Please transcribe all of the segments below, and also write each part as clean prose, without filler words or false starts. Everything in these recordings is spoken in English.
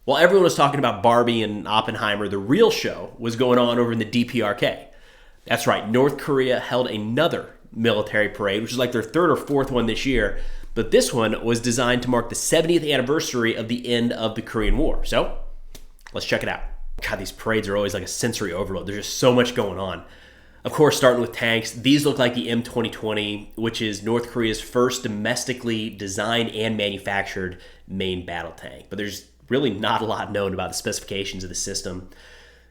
While everyone was talking about Barbie and Oppenheimer, the real show was going on over in the DPRK. That's right, North Korea held another military parade, which is like their third or fourth one this year, but this one was designed to mark the 70th anniversary of the end of the Korean War. So, let's check it out. God, these parades are always like a sensory overload. There's just so much going on. Of course, starting with tanks, these look like the M2020, which is North Korea's first domestically designed and manufactured main battle tank. But there's really not a lot known about the specifications of the system.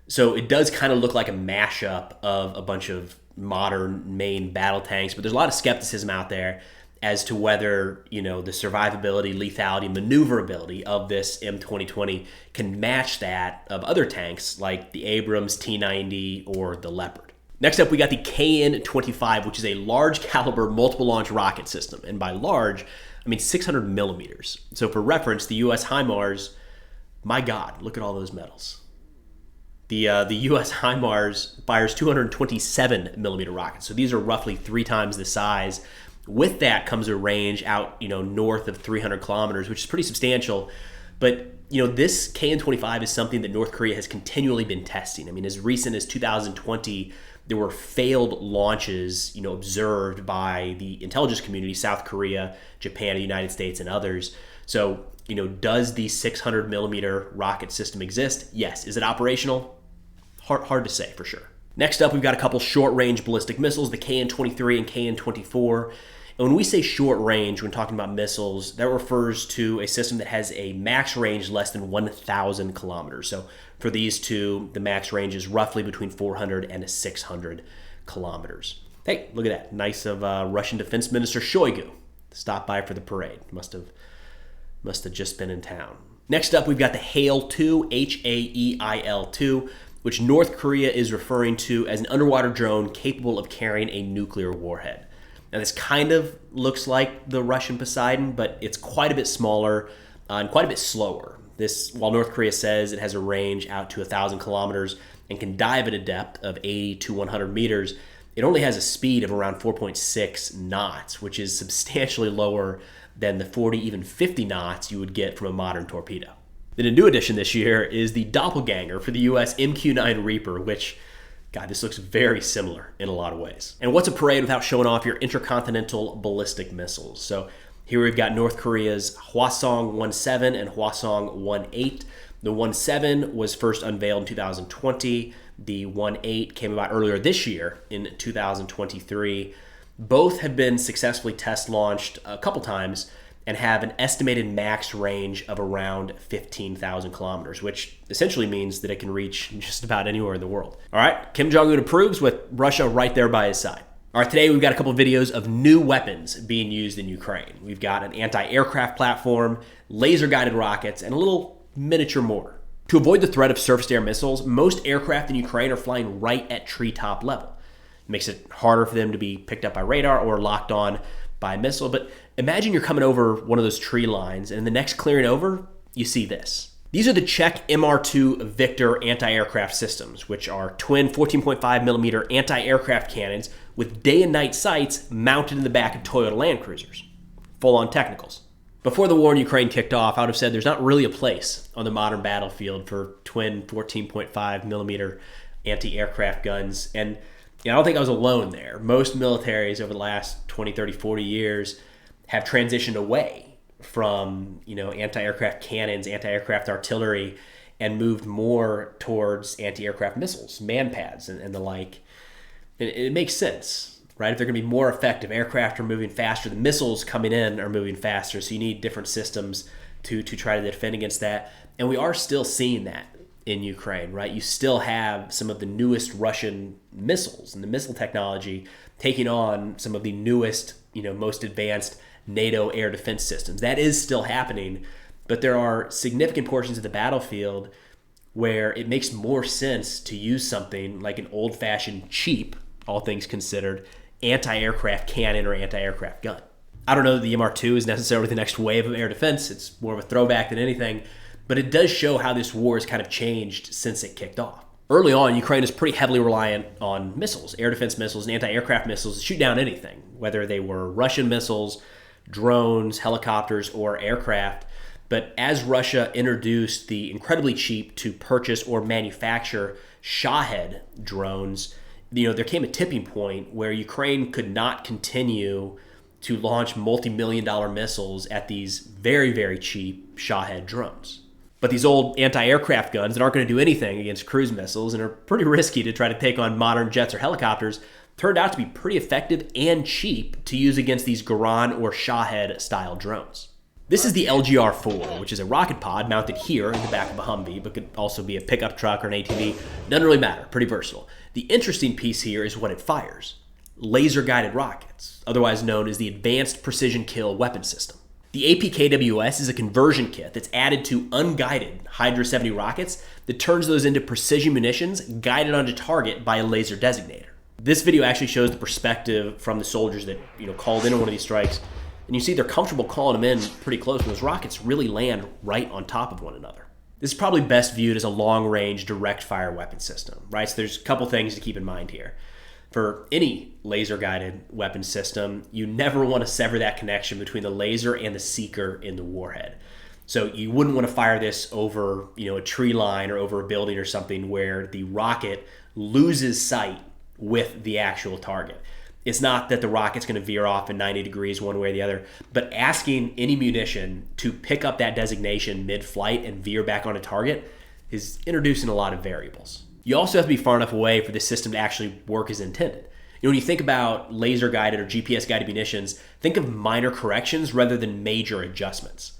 So it does kind of look like a mashup of a bunch of modern main battle tanks, but there's a lot of skepticism out there as to whether, the survivability, lethality, maneuverability of this M2020 can match that of other tanks like the Abrams T-90 or the Leopard. Next up, we got the KN-25, which is a large caliber multiple launch rocket system. And by large, I mean 600 millimeters. So for reference, the US HIMARS, my God, look at all those medals. The US HIMARS fires 227 millimeter rockets. So these are roughly 3 times the size. With that comes a range out, north of 300 kilometers, which is pretty substantial. But, this KN-25 is something that North Korea has continually been testing. I mean, as recent as 2020, there were failed launches, observed by the intelligence community, South Korea, Japan, the United States, and others. So, does the 600 millimeter rocket system exist? Yes. Is it operational? Hard to say for sure. Next up, we've got a couple short-range ballistic missiles, the KN-23 and KN-24. And when we say short range, when talking about missiles, that refers to a system that has a max range less than 1,000 kilometers. So for these two, the max range is roughly between 400 and 600 kilometers. Hey, look at that. Nice of Russian Defense Minister Shoigu. Stopped by for the parade. Must have just been in town. Next up, we've got the HAEL-2, H-A-E-I-L-2, which North Korea is referring to as an underwater drone capable of carrying a nuclear warhead. Now, this kind of looks like the Russian Poseidon, but it's quite a bit smaller and quite a bit slower. This, while North Korea says it has a range out to 1,000 kilometers and can dive at a depth of 80 to 100 meters, it only has a speed of around 4.6 knots, which is substantially lower than the 40, even 50 knots you would get from a modern torpedo. Then a new addition this year is the doppelganger for the US MQ-9 Reaper, which, God, this looks very similar in a lot of ways. And what's a parade without showing off your intercontinental ballistic missiles? So here we've got North Korea's Hwasong-17 and Hwasong-18. The 17 was first unveiled in 2020. The 18 came about earlier this year in 2023. Both have been successfully test launched a couple times and have an estimated max range of around 15,000 kilometers, which essentially means that it can reach just about anywhere in the world. All right, Kim Jong-un approves with Russia right there by his side. All right, today we've got a couple of videos of new weapons being used in Ukraine. We've got an anti-aircraft platform, laser-guided rockets, and a little miniature mortar. To avoid the threat of surface-to-air missiles, most aircraft in Ukraine are flying right at treetop level. It makes it harder for them to be picked up by radar or locked on by a missile, but imagine you're coming over one of those tree lines, and in the next clearing over, you see this. These are the Czech MR2 Victor anti-aircraft systems, which are twin 14.5 millimeter anti-aircraft cannons with day and night sights mounted in the back of Toyota Land Cruisers. Full-on technicals. Before the war in Ukraine kicked off, I would have said there's not really a place on the modern battlefield for twin 14.5 millimeter anti-aircraft guns, and I don't think I was alone there. Most militaries over the last 20, 30, 40 years have transitioned away from, anti-aircraft cannons, anti-aircraft artillery, and moved more towards anti-aircraft missiles, man-pads, and the like. And it makes sense, right? If they're going to be more effective, aircraft are moving faster, the missiles coming in are moving faster, so you need different systems to try to defend against that. And we are still seeing that in Ukraine, right? You still have some of the newest Russian missiles and the missile technology taking on some of the newest, most advanced NATO air defense systems. That is still happening, but there are significant portions of the battlefield where it makes more sense to use something like an old-fashioned, cheap, all things considered, anti-aircraft cannon or anti-aircraft gun. I don't know that the MR2 is necessarily the next wave of air defense. It's more of a throwback than anything, but it does show how this war has kind of changed since it kicked off. Early on, Ukraine is pretty heavily reliant on missiles, air defense missiles, and anti-aircraft missiles to shoot down anything, whether they were Russian missiles, drones, helicopters, or aircraft. But as Russia introduced the incredibly cheap to purchase or manufacture Shahed drones, there came a tipping point where Ukraine could not continue to launch multi-million-dollar missiles at these very, very cheap Shahed drones. But these old anti-aircraft guns that aren't going to do anything against cruise missiles and are pretty risky to try to take on modern jets or helicopters turned out to be pretty effective and cheap to use against these Garan or Shahed-style drones. This is the LGR-4, which is a rocket pod mounted here in the back of a Humvee, but could also be a pickup truck or an ATV. Doesn't really matter, pretty versatile. The interesting piece here is what it fires. Laser-guided rockets, otherwise known as the Advanced Precision Kill Weapon System. The APKWS is a conversion kit that's added to unguided Hydra 70 rockets that turns those into precision munitions guided onto target by a laser designator. This video actually shows the perspective from the soldiers that called in on one of these strikes, and you see they're comfortable calling them in pretty close, and those rockets really land right on top of one another. This is probably best viewed as a long-range direct-fire weapon system, right? So there's a couple things to keep in mind here. For any laser-guided weapon system, you never want to sever that connection between the laser and the seeker in the warhead. So you wouldn't want to fire this over, a tree line or over a building or something where the rocket loses sight with the actual target. It's not that the rocket's going to veer off in 90 degrees one way or the other, but asking any munition to pick up that designation mid-flight and veer back on a target is introducing a lot of variables. You also have to be far enough away for the system to actually work as intended. When you think about laser-guided or GPS-guided munitions, think of minor corrections rather than major adjustments.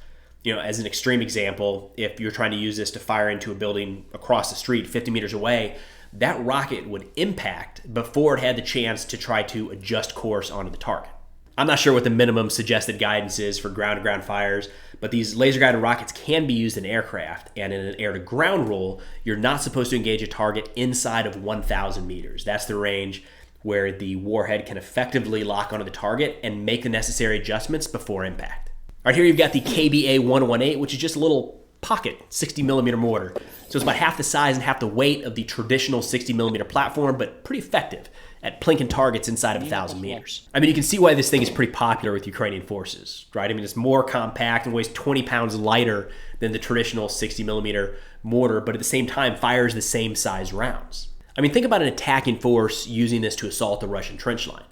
As an extreme example, if you're trying to use this to fire into a building across the street 50 meters away, that rocket would impact before it had the chance to try to adjust course onto the target. I'm not sure what the minimum suggested guidance is for ground-to-ground fires, but these laser-guided rockets can be used in aircraft, and in an air-to-ground rule, you're not supposed to engage a target inside of 1,000 meters. That's the range where the warhead can effectively lock onto the target and make the necessary adjustments before impact. All right, here you've got the KBA-118, which is just a little pocket 60-millimeter mortar. So it's about half the size and half the weight of the traditional 60-millimeter platform, but pretty effective at plinking targets inside of 1,000 meters. You can see why this thing is pretty popular with Ukrainian forces, right? It's more compact and weighs 20 pounds lighter than the traditional 60-millimeter mortar, but at the same time fires the same size rounds. Think about an attacking force using this to assault the Russian trench line.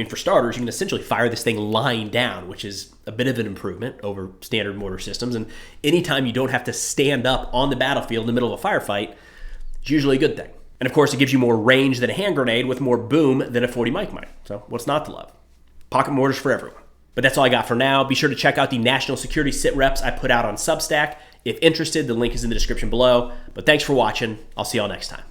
For starters, you can essentially fire this thing lying down, which is a bit of an improvement over standard mortar systems. And anytime you don't have to stand up on the battlefield in the middle of a firefight, it's usually a good thing. And of course, it gives you more range than a hand grenade with more boom than a 40 mic might. So what's not to love? Pocket mortars for everyone. But that's all I got for now. Be sure to check out the national security sit reps I put out on Substack. If interested, the link is in the description below. But thanks for watching. I'll see y'all next time.